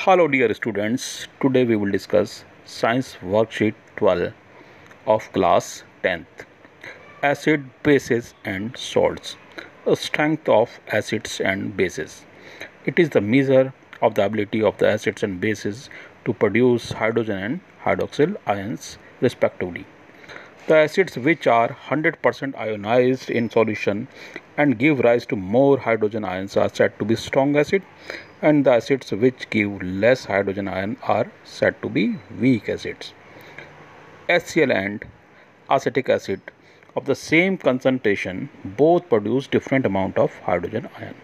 Hello dear students, today we will discuss Science Worksheet 12 of class 10th. Acid, bases and salts. The strength of acids and bases. It is the measure of the ability of the acids and bases to produce hydrogen and hydroxyl ions respectively. The acids which are 100% ionized in solution and give rise to more hydrogen ions are said to be strong acid, and the acids which give less hydrogen ion are said to be weak acids. HCl and acetic acid of the same concentration both produce different amount of hydrogen ion.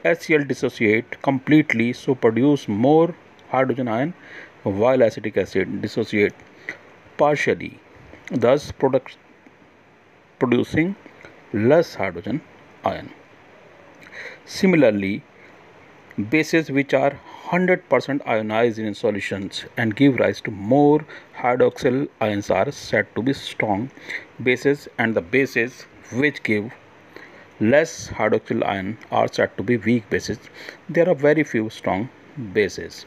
HCl dissociate completely, so produce more hydrogen ion, while acetic acid dissociate partially, thus producing less hydrogen ion. Similarly, bases which are 100% ionized in solutions and give rise to more hydroxyl ions are said to be strong bases, and the bases which give less hydroxyl ion are said to be weak bases. There are very few strong bases.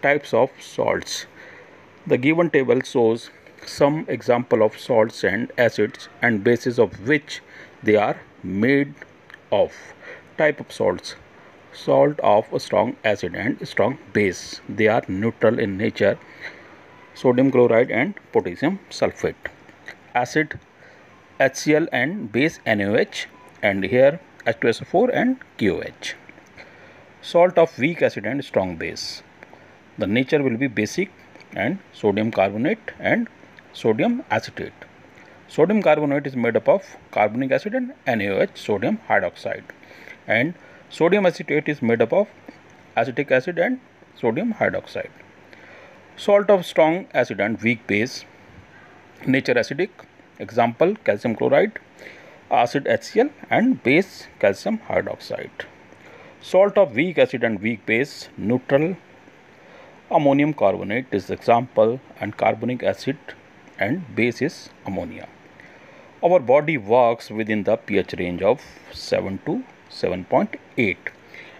Types of salts. The given table shows some example of salts and acids and bases of which they are made of. Type of salts. Salt of a strong acid and strong base. They are neutral in nature. Sodium chloride and potassium sulfate. Acid HCl and base NaOH, and here H2SO4 and KOH. Salt of weak acid and strong base. The nature will be basic and sodium carbonate and sodium acetate. Sodium carbonate is made up of carbonic acid and NaOH, sodium hydroxide, and sodium acetate is made up of acetic acid and sodium hydroxide. Salt of strong acid and weak base. Nature acidic. Example calcium chloride, acid HCl and base calcium hydroxide. Salt of weak acid and weak base. Neutral. Ammonium carbonate is example, and carbonic acid and base is ammonia. Our body works within the pH range of 7 to 7.8,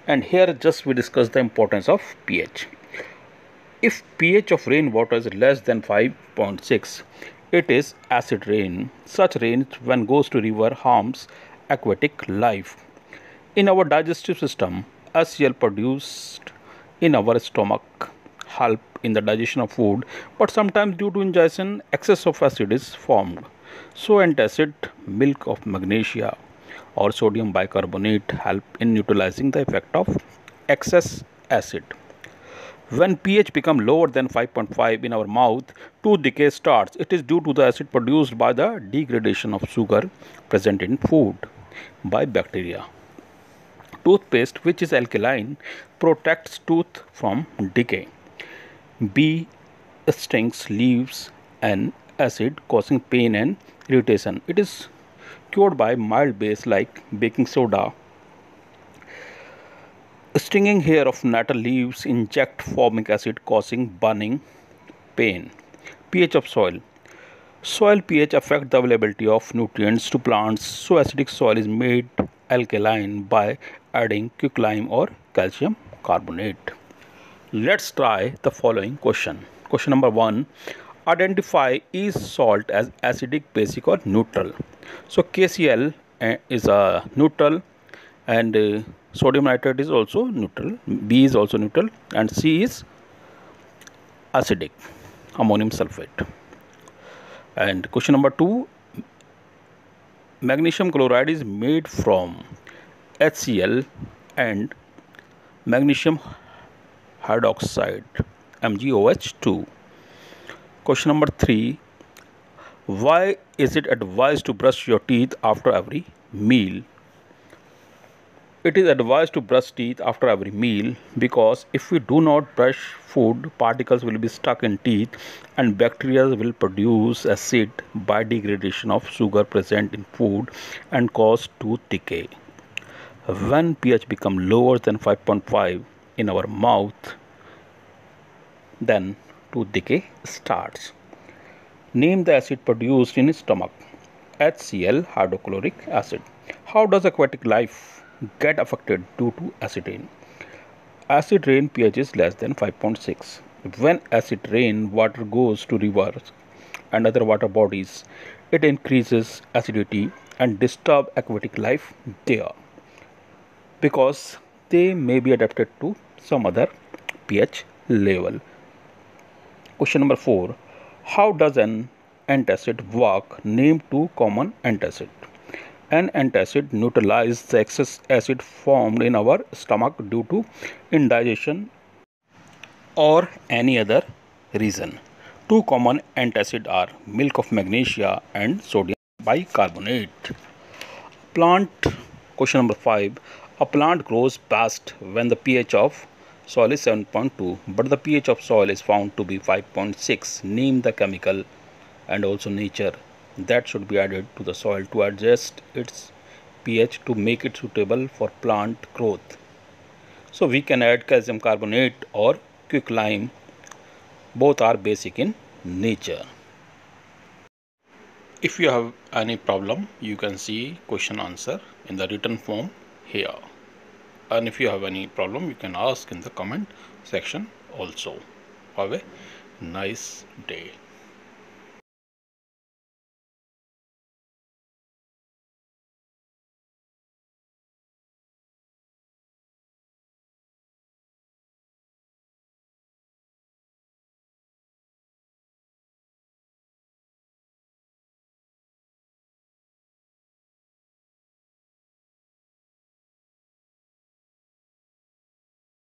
and here just we discuss the importance of pH. If pH of rainwater is less than 5.6, it is acid rain. Such rain when goes to river harms aquatic life. In our digestive system, HCl produced in our stomach help in the digestion of food, but sometimes due to ingestion excess of acid is formed. So antacid, milk of magnesia or sodium bicarbonate help in neutralizing the effect of excess acid. When pH becomes lower than 5.5 in our mouth, tooth decay starts. It is due to the acid produced by the degradation of sugar present in food by bacteria. Toothpaste, which is alkaline, protects tooth from decay. Bee stings leaves an acid causing pain and irritation. It is cured by mild base like baking soda. Stinging hair of nettle leaves inject formic acid causing burning pain. pH of soil. Soil pH affects the availability of nutrients to plants, so acidic soil is made alkaline by adding quicklime or calcium carbonate. Let's try the following question. Question number 1. Identify is salt as acidic, basic or neutral. So KCl is a neutral, and sodium nitrate is also neutral, B is also neutral, and C is acidic, ammonium sulfate. And question number 2. Magnesium chloride is made from HCl and magnesium hydroxide, MgOH2. Question number 3. Why is it advised to brush your teeth after every meal? It is advised to brush teeth after every meal because if we do not brush, food particles will be stuck in teeth and bacteria will produce acid by degradation of sugar present in food and cause tooth decay. When pH becomes lower than 5.5 in our mouth, then tooth decay starts. Name the acid produced in stomach. HCl, hydrochloric acid. How does aquatic life get affected due to acid rain? Acid rain pH is less than 5.6. When acid rain water goes to rivers and other water bodies, it increases acidity and disturb aquatic life there because they may be adapted to some other pH level. Question number 4. How does an antacid work? Name two common antacid. An antacid neutralizes the excess acid formed in our stomach due to indigestion or any other reason. Two common antacids are milk of magnesia and sodium bicarbonate. Plant. Question number 5. A plant grows best when the pH of soil is 7.2 but the pH of soil is found to be 5.6. Name the chemical and also nature that should be added to the soil to adjust its pH to make it suitable for plant growth. So we can add calcium carbonate or quicklime. Both are basic in nature. If you have any problem, you can see question answer in the written form here. And if you have any problem, you can ask in the comment section also. Have a nice day.